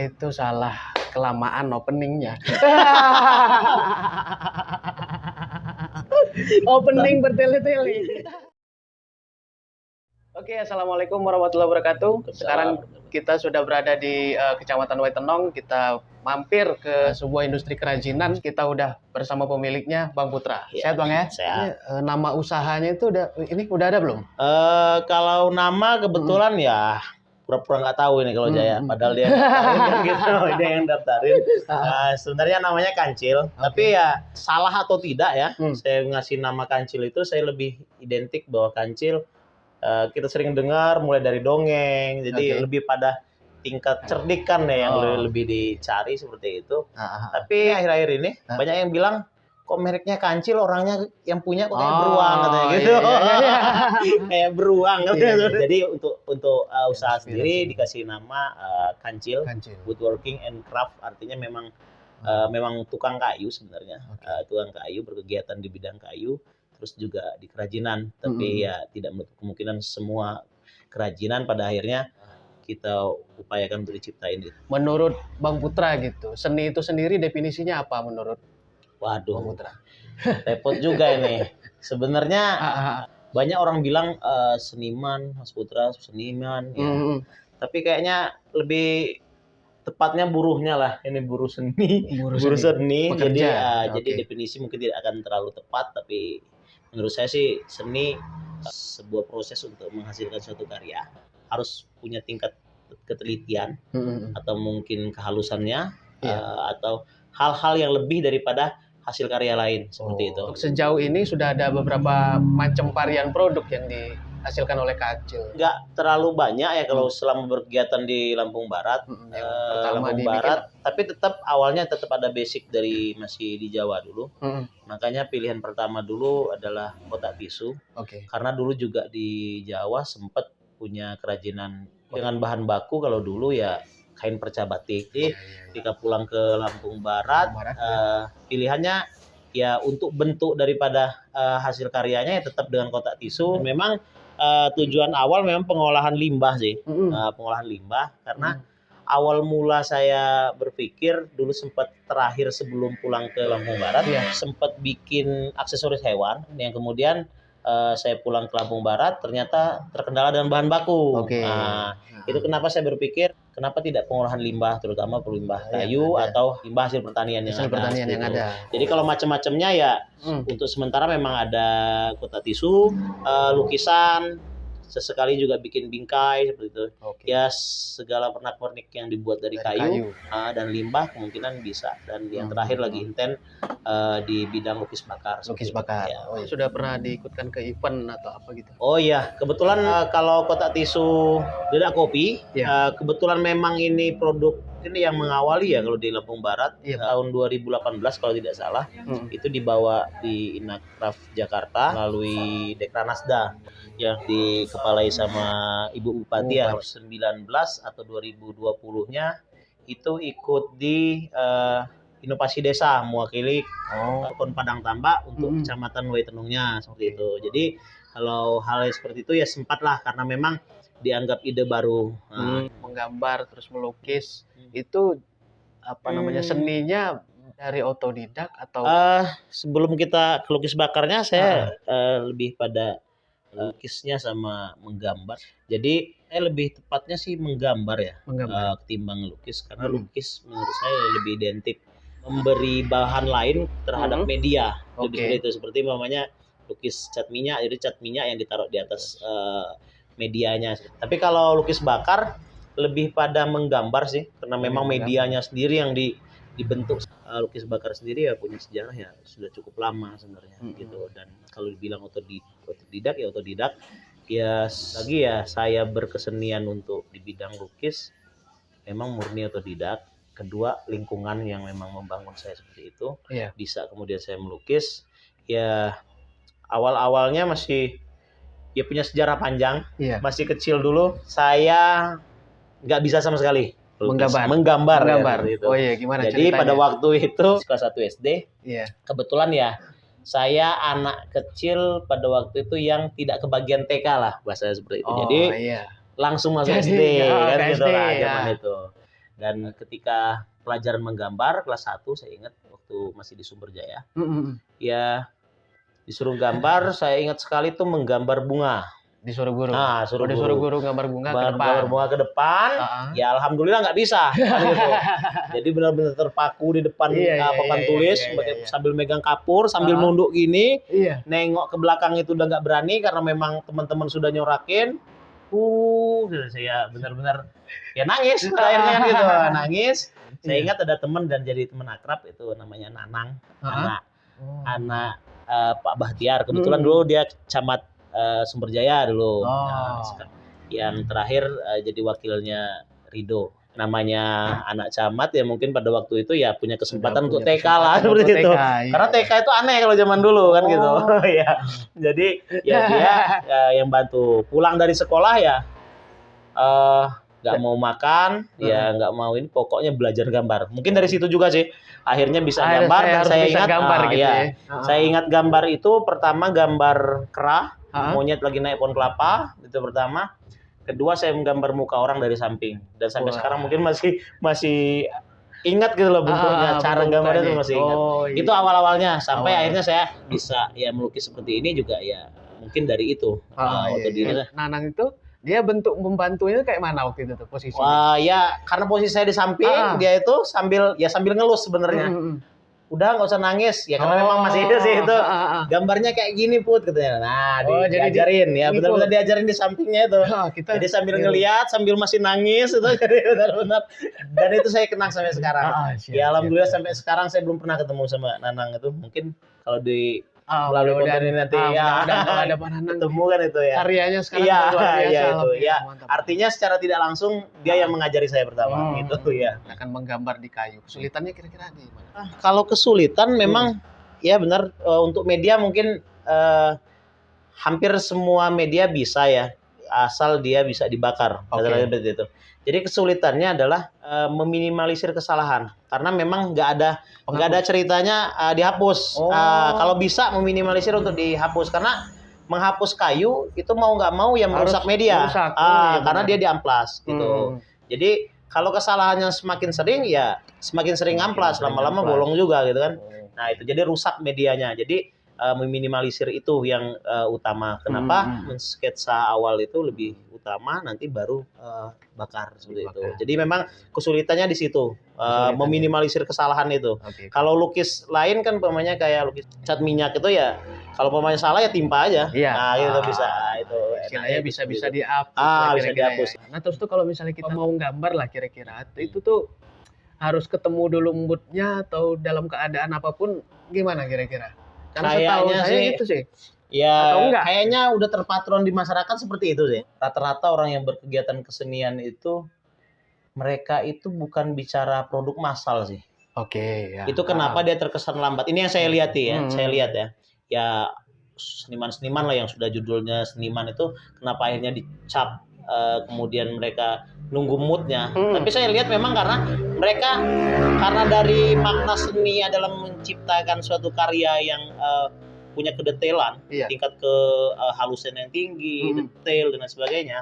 itu salah kelamaan openingnya. Opening bertele-tele. Oke, assalamualaikum warahmatullahi wabarakatuh. Sekarang kita sudah berada di Kecamatan Waitenong. Kita mampir ke sebuah industri kerajinan. Kita udah bersama pemiliknya, Bang Putra. Ya, Sehat Bang ya? Sehat. Nama usahanya itu udah ada belum? Kalau nama kebetulan ya pura-pura nggak tahu ini kalau Jaya. Padahal dia yang daftarin kan gitu. Dia yang daftarin. Sebenarnya namanya Kancil. Tapi ya salah atau tidak ya. Saya ngasih nama Kancil itu saya lebih identik bahwa Kancil kita sering dengar mulai dari dongeng. Jadi lebih pada tingkat cerdikan ya yang lebih dicari seperti itu. Tapi akhir-akhir ini banyak yang bilang kok mereknya Kancil, orangnya yang punya kok kayak beruang katanya gitu. Iya. Kayak beruang katanya. Jadi untuk usaha sendiri dikasih nama Kancil, Woodworking and Craft, artinya memang tukang kayu sebenarnya. Tukang kayu, berkegiatan di bidang kayu, terus juga di kerajinan. Tapi ya tidak menutup kemungkinan semua kerajinan pada akhirnya kita upayakan untuk diciptain gitu. Menurut Bang Putra gitu, seni itu sendiri definisinya apa menurut Waduh, Bang Putra? repot juga ini. Sebenarnya banyak orang bilang seniman, Mas Putra seniman. Ya. Tapi kayaknya lebih tepatnya buruhnya lah. Ini buruh seni, buruh seni. Jadi definisi mungkin tidak akan terlalu tepat. Tapi menurut saya sih seni sebuah proses untuk menghasilkan suatu karya. Harus punya tingkat ketelitian atau mungkin kehalusannya atau hal-hal yang lebih daripada hasil karya lain seperti itu. Sejauh ini sudah ada beberapa macam varian produk yang dihasilkan oleh Kancil. Nggak terlalu banyak ya kalau selama berkegiatan di Lampung Barat. Lampung Barat, tapi tetap awalnya tetap ada basic dari masih di Jawa dulu. Makanya pilihan pertama dulu adalah kotak tisu. Karena dulu juga di Jawa sempat punya kerajinan dengan bahan baku kalau dulu ya kain perca batik. Jadi ketika pulang ke Lampung Barat, pilihannya ya untuk bentuk daripada hasil karyanya ya tetap dengan kotak tisu. Memang tujuan awal memang pengolahan limbah sih, pengolahan limbah karena awal mula saya berpikir dulu sempat terakhir sebelum pulang ke Lampung Barat sempat bikin aksesoris hewan yang kemudian saya pulang ke Lampung Barat ternyata terkendala dengan bahan baku. Itu kenapa saya berpikir kenapa tidak pengolahan limbah, terutama limbah kayu atau limbah hasil pertanian yang ada. Jadi kalau macam-macamnya ya untuk sementara memang ada kotak tisu, lukisan, sesekali juga bikin bingkai seperti itu. Ya segala pernak-pernik yang dibuat dari kayu dan limbah kemungkinan bisa. Dan yang terakhir lagi intent di bidang lukis bakar. Ya. Sudah pernah diikutkan ke event atau apa gitu? Oh iya, kebetulan kalau kotak tisu Dedak Kopi, kebetulan memang ini produk ini yang mengawali ya kalau di Lampung Barat tahun 2018 kalau tidak salah. Itu dibawa di Inakraf Jakarta melalui Dekranasda yang dikepalai sama Ibu Bupati ya 19 atau 2020-nya itu ikut di inovasi desa mewakili Kon Padang Tambak untuk Kecamatan Waitenongnya seperti itu. Jadi kalau hal seperti itu ya sempatlah karena memang dianggap ide baru. Menggambar terus melukis itu apa namanya seninya dari otodidak atau sebelum kita ke lukis bakarnya saya lebih pada lukisnya sama menggambar. Jadi saya lebih tepatnya sih menggambar ya ketimbang lukis karena lukis menurut saya lebih identik memberi bahan lain terhadap media. Lebih seperti itu, seperti namanya lukis cat minyak, jadi cat minyak yang ditaruh di atas medianya. Tapi kalau lukis bakar lebih pada menggambar sih karena memang medianya sendiri yang dibentuk. Lukis bakar sendiri ya punya sejarah ya sudah cukup lama sebenarnya gitu. Dan kalau dibilang otodidak ya otodidak ya lagi ya saya berkesenian untuk di bidang lukis memang murni otodidak. Kedua lingkungan yang memang membangun saya seperti itu bisa kemudian saya melukis ya awal-awalnya masih ya punya sejarah panjang. Masih kecil dulu saya nggak bisa sama sekali menggambar gitu. Gimana jadi ceritanya? Pada waktu itu kelas 1 SD kebetulan ya saya anak kecil pada waktu itu yang tidak kebagian TK lah bahasa seperti itu. Jadi langsung masuk SD kan gitu lah zaman itu. Dan ketika pelajaran menggambar kelas 1 saya ingat waktu masih di Sumberjaya. Ya disuruh gambar, saya ingat sekali tuh menggambar bunga. Disuruh guru. Nah, disuruh guru gambar bunga ke depan. Gambar bunga ke depan. Ya alhamdulillah nggak bisa. Gitu. Jadi benar-benar terpaku di depan papan tulis, sambil megang kapur, sambil nunduk gini, nengok ke belakang itu udah nggak berani karena memang teman-teman sudah nyorakin. Saya benar-benar ya nangis. Akhirnya kan gitu, nangis. Saya ingat ada teman dan jadi teman akrab itu namanya Nanang, anak Pak Bahtiar. Kebetulan dulu dia camat Sumberjaya dulu. Nah, yang terakhir jadi wakilnya Rido. Namanya anak camat ya mungkin pada waktu itu ya punya kesempatan untuk TK lah seperti itu. Karena TK itu aneh kalau zaman dulu kan gitu. Ya. Jadi ya dia yang bantu. Pulang dari sekolah ya nggak mau makan, ya nggak mau ini, pokoknya belajar gambar. Mungkin dari situ juga sih akhirnya bisa gambar. Dan saya ingat gambar gitu ya. Saya ingat gambar itu pertama gambar kerah, monyet lagi naik pohon kelapa itu pertama. Kedua saya menggambar muka orang dari samping dan sampai sekarang mungkin masih ingat gitu loh bentuknya, cara gambarnya itu masih ingat. Itu awal-awalnya sampai akhirnya saya bisa ya melukis seperti ini juga ya mungkin dari itu. Nanang itu dia bentuk membantunya kayak mana waktu itu tuh posisinya? Wah ya karena posisi saya di samping, dia itu sambil ngelus sebenarnya. Udah nggak usah nangis ya karena memang masih itu sih itu gambarnya kayak gini Put katanya. Nah diajarin ya benar-benar diajarin di sampingnya itu. Jadi sambil ngelihat sambil masih nangis itu jadi benar-benar. Dan itu saya kenang sampai sekarang. Ya alhamdulillah sampai sekarang saya belum pernah ketemu sama Nanang itu. Mungkin kalau di melalui konten ini nanti ya ada Pak Nanang ketemu kan itu ya. Karyanya sekarang luar biasa. Itu ya. Artinya secara tidak langsung dia yang mengajari saya pertama gitu ya. Akan menggambar di kayu. Kesulitannya kira-kira di mana? Kalau kesulitan memang ya benar untuk media mungkin hampir semua media bisa ya asal dia bisa dibakar. Seperti itu. Jadi kesulitannya adalah meminimalisir kesalahan karena memang nggak ada ceritanya dihapus. Kalau bisa meminimalisir untuk dihapus karena menghapus kayu itu mau nggak mau ya merusak media. Karena dia diamplas gitu. Jadi kalau kesalahannya semakin sering ya semakin sering amplas, lama-lama bolong juga gitu kan. Nah itu jadi rusak medianya. Jadi meminimalisir itu yang utama. Kenapa mensketsa awal itu lebih utama, nanti baru bakar seperti itu. Jadi memang kesulitannya di situ, meminimalisir kesalahan itu. Kalau lukis lain kan umpamanya kayak lukis cat minyak itu ya, kalau umpamanya salah ya timpa aja. Nah itu bisa itu. Istilahnya bisa dihapus. Bisa dihapus. Ya. Nah terus tuh kalau misalnya kita mau gambar lah kira-kira, itu tuh harus ketemu dulu moodnya atau dalam keadaan apapun gimana kira-kira? Karena kayaknya sih itu sih. Ya, kayaknya udah terpatron di masyarakat seperti itu sih. Rata-rata orang yang berkegiatan kesenian itu mereka itu bukan bicara produk massal sih. Ya. Itu kenapa dia terkesan lambat. Ini yang saya lihat ya. Saya lihat ya. Ya seniman-seniman lah yang sudah judulnya seniman itu kenapa akhirnya dicap kemudian mereka nunggu moodnya. Tapi saya lihat memang karena mereka dari makna seni adalah menciptakan suatu karya yang punya kedetailan, tingkat kehalusan yang tinggi, detail dan sebagainya.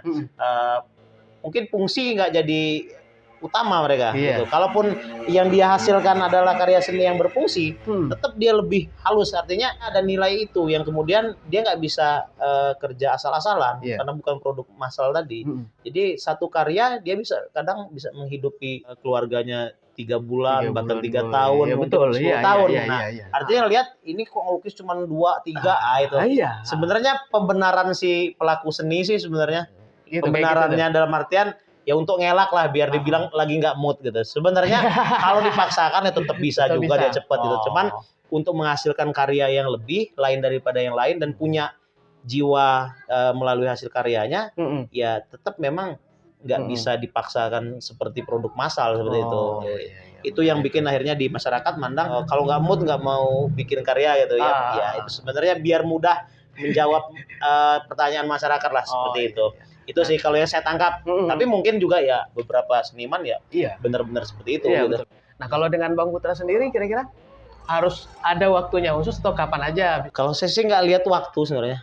Mungkin fungsi nggak jadi utama mereka. Gitu. Kalaupun yang dia hasilkan adalah karya seni yang berfungsi, tetap dia lebih halus. Artinya ada nilai itu yang kemudian dia nggak bisa kerja asal-asalan karena bukan produk massal tadi. Jadi satu karya dia kadang bisa menghidupi keluarganya 3 bulan, bahkan 3 tahun, mungkin 10 tahun. Artinya lihat ini kok lukis cuma 2, 3 itu. Sebenarnya pembenaran si pelaku seni sih sebenarnya. Pembenarannya dalam artian ya untuk ngelak lah biar dibilang lagi nggak mood gitu. Sebenarnya kalau dipaksakan ya tetap bisa juga dia cepat gitu. Cuman untuk menghasilkan karya yang lebih lain daripada yang lain dan punya jiwa melalui hasil karyanya ya tetap memang nggak bisa dipaksakan seperti produk massal seperti itu. Itu yang bikin akhirnya di masyarakat mandang kalau nggak mood nggak mau bikin karya gitu ya itu sebenarnya biar mudah menjawab pertanyaan masyarakat lah seperti itu. Itu sih kalau yang saya tangkap. Tapi mungkin juga ya beberapa seniman ya benar-benar seperti itu. Gitu. Nah kalau dengan Bang Putra sendiri kira-kira harus ada waktunya khusus atau kapan aja? Kalau saya sih nggak lihat waktu sebenarnya.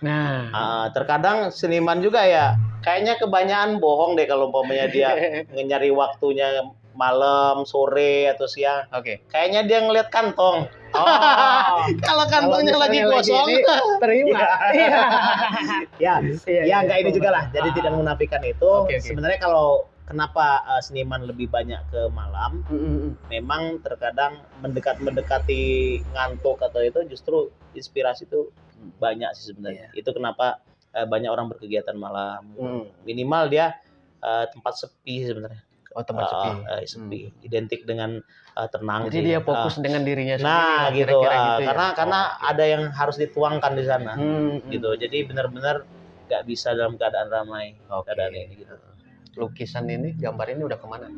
Terkadang seniman juga ya kayaknya kebanyakan bohong deh kalau umpamanya dia nyari waktunya malam, sore atau siang. Oke. Kayaknya dia ngeliat kantong. Oh. Kalau kantongnya lagi misalnya kosong, ini, terima. ya enggak ini juga lah. Jadi tidak menafikan itu. Oke. Sebenarnya kalau kenapa seniman lebih banyak ke malam, memang terkadang mendekati ngantuk atau itu justru inspirasi itu banyak sih sebenarnya. Itu kenapa banyak orang berkegiatan malam. Minimal dia tempat sepi sebenarnya. Oh, tempat sepi. Sepi. Identik dengan tenang. Jadi dia fokus dengan dirinya sendiri. Nah, gitu. Kira-kira gitu karena ada yang harus dituangkan di sana. Gitu. Jadi benar-benar nggak bisa dalam keadaan ramai. Keadaan ini gitu. Lukisan ini, gambar ini udah kemana?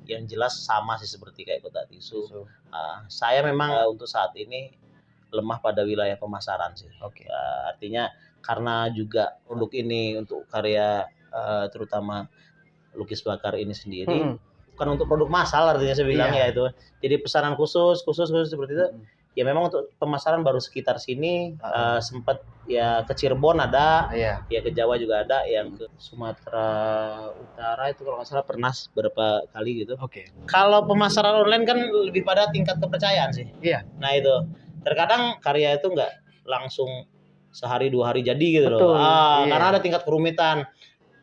Yang jelas sama sih seperti kayak kotak tisu. Saya memang untuk saat ini lemah pada wilayah pemasaran sih. Artinya karena juga produk ini untuk karya terutama lukis bakar ini sendiri bukan untuk produk massal, artinya saya bilang ya itu. Jadi pesanan khusus seperti itu. Ya memang untuk pemasaran baru sekitar sini, sempat ya ke Cirebon ada, ya ke Jawa juga ada, yang ke Sumatera Utara itu kalau nggak salah pernah beberapa kali gitu. Kalau pemasaran online kan lebih pada tingkat kepercayaan sih. Nah itu terkadang karya itu nggak langsung sehari 2 hari jadi gitu loh. Karena ada tingkat kerumitan.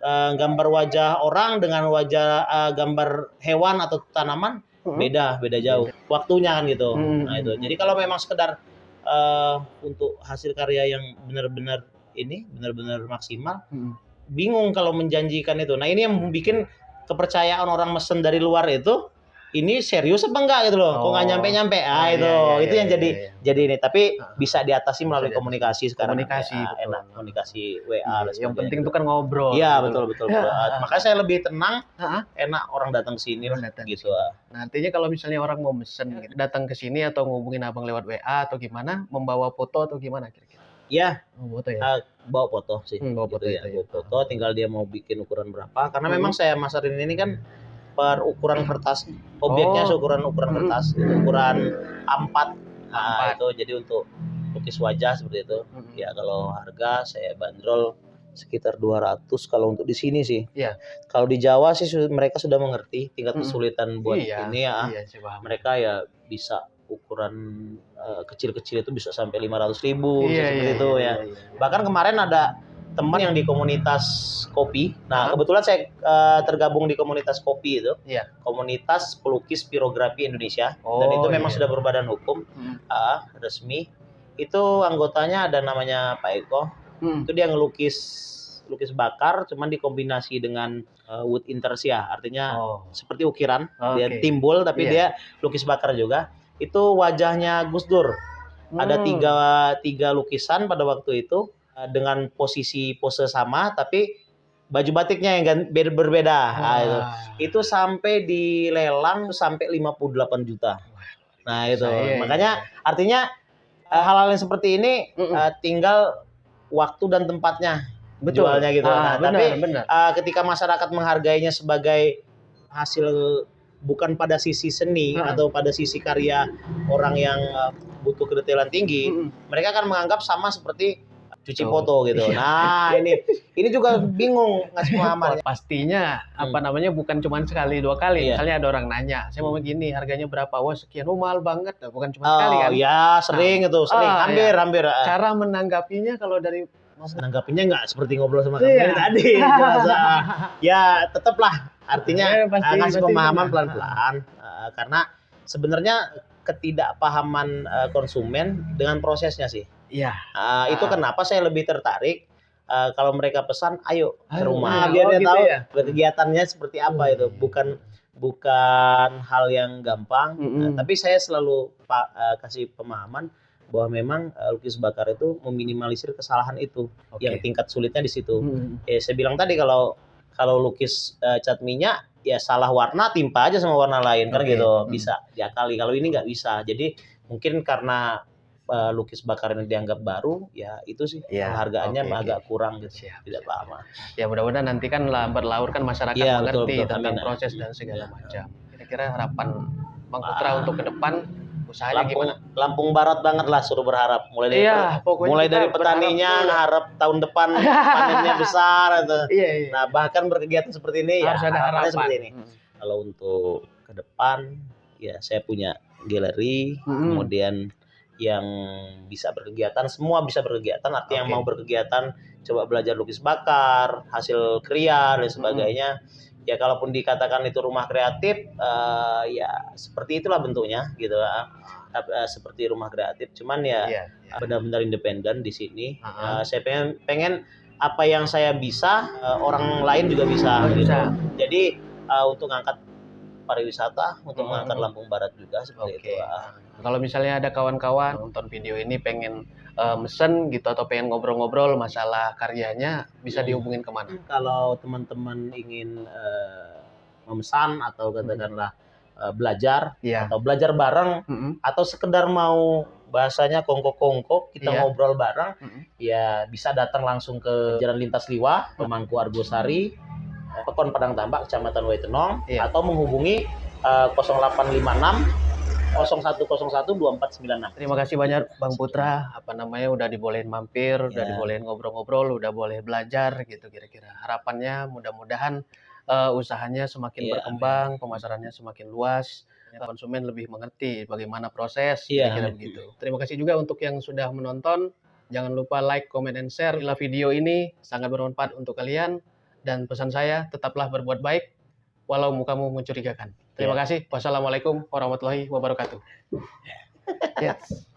Gambar wajah orang dengan wajah gambar hewan atau tanaman beda jauh waktunya kan gitu. Nah itu jadi kalau memang sekedar untuk hasil karya yang benar-benar maksimal, bingung kalau menjanjikan itu. Nah ini yang bikin kepercayaan orang mesen dari luar itu ini serius apa enggak gitu loh. Kok nggak nyampe itu yang jadi ini. Tapi bisa diatasi melalui komunikasi sekarang. Enak komunikasi WA. Yang penting itu kan ngobrol. Iya betul. Makanya saya lebih tenang. Enak orang datang ke sini gitu. Nah, artinya kalau misalnya orang mau mesen gitu, datang ke sini atau ngubungin abang lewat WA atau gimana, membawa foto atau gimana kira-kira? Iya. Foto ya. Bawa foto sih. Bawa foto gitu ya. Bawa foto. Tinggal dia mau bikin ukuran berapa. Karena memang saya masarin ini kan per ukuran kertas, obyeknya seukuran kertas, ukuran A4. Nah, itu jadi untuk lukis wajah seperti itu. Ya kalau harga saya bandrol sekitar 200 kalau untuk di sini sih. Kalau di Jawa sih mereka sudah mengerti tingkat kesulitan buat ini ya. Mereka ya bisa ukuran kecil-kecil itu bisa sampai 500.000 seperti itu ya. Bahkan kemarin ada teman yang di komunitas kopi. Nah, kebetulan saya tergabung di komunitas kopi itu. Komunitas Pelukis Pirografi Indonesia. Dan itu memang sudah berbadan hukum resmi. Itu anggotanya ada namanya Pak Eko. Itu dia ngelukis bakar cuman dikombinasi dengan wood intarsia. Artinya seperti ukiran, dia timbul tapi dia lukis bakar juga. Itu wajahnya Gus Dur. Ada tiga lukisan pada waktu itu. Dengan pose sama tapi baju batiknya yang berbeda. Itu sampai dilelang sampai 58 juta. Nah itu makanya artinya hal-hal yang seperti ini tinggal waktu dan tempatnya jualnya gitu. Tapi ketika masyarakat menghargainya sebagai hasil bukan pada sisi seni atau pada sisi karya orang yang butuh kedetailan tinggi, mereka akan menganggap sama seperti cuci foto gitu. Nah, ini juga bingung ngasih pemahaman. Pastinya bukan cuma sekali 2 kali. Misalnya ada orang nanya, saya mau begini, harganya berapa? Wah, sekian, mahal banget. Bukan cuma sekali kan? Ya, sering itu, hampir. Cara menanggapinya kalau dari menanggapinya nggak seperti ngobrol sama kamu tadi. Ya, tetaplah artinya ngasih pemahaman pelan-pelan karena sebenarnya ketidakpahaman konsumen dengan prosesnya sih. Itu kenapa saya lebih tertarik kalau mereka pesan, ayo ke rumah biar dia tahu kegiatannya seperti apa itu. Bukan hal yang gampang, tapi saya selalu kasih pemahaman bahwa memang lukis bakar itu meminimalisir kesalahan itu. Yang tingkat sulitnya di situ. Saya bilang tadi kalau lukis cat minyak ya salah warna timpa aja sama warna lain kan gitu, bisa diakali. Kalau ini nggak bisa. Jadi mungkin karena lukis bakar ini dianggap baru, ya itu sih harganya agak kurang gitu. Tidak lama. Ya mudah-mudahan nanti kan lambat laur kan masyarakat mengerti tentang proses dan segala macam. Kira-kira harapan Bang Putra untuk ke depan usahanya gimana? Lampung Barat banget lah, suruh berharap. Mulai dari petaninya ngarep tahun depan panennya besar atau. Nah bahkan berkegiatan seperti ini harus ada harapan seperti ini. Kalau untuk ke depan ya saya punya galeri, kemudian yang bisa berkegiatan, semua bisa berkegiatan, artinya yang mau berkegiatan coba belajar lukis bakar, hasil kriya dan sebagainya. Ya kalaupun dikatakan itu rumah kreatif, ya seperti itulah bentuknya gitu, seperti rumah kreatif. Cuman ya benar-benar independen di sini. Saya pengen apa yang saya bisa, orang lain juga bisa. Gitu. Jadi untuk ngangkat pariwisata, untuk mengangkat Lampung Barat juga seperti itu. Kalau misalnya ada kawan-kawan nonton video ini pengen mesen gitu atau pengen ngobrol-ngobrol masalah karyanya, bisa dihubungin kemana? Kalau teman-teman ingin memesan atau katakanlah belajar atau belajar bareng atau sekedar mau bahasanya kongko-kongko kita ngobrol bareng, ya bisa datang langsung ke Jalan Lintas Liwa, Mangku Argosari, Pekon Padang Tambak, Kecamatan Waitenong, atau menghubungi 0856 0101 2496. Terima kasih banyak Bang Putra, udah dibolehin mampir, udah dibolehin ngobrol-ngobrol, udah boleh belajar gitu kira-kira. Harapannya mudah-mudahan usahanya semakin berkembang, pemasarannya semakin luas, konsumen lebih mengerti bagaimana proses, kira-kira begitu. Terima kasih juga untuk yang sudah menonton. Jangan lupa like, comment, and share. Bila video ini sangat bermanfaat untuk kalian, dan pesan saya tetaplah berbuat baik walau mukamu mencurigakan. Terima kasih. Wassalamualaikum warahmatullahi wabarakatuh. Yes.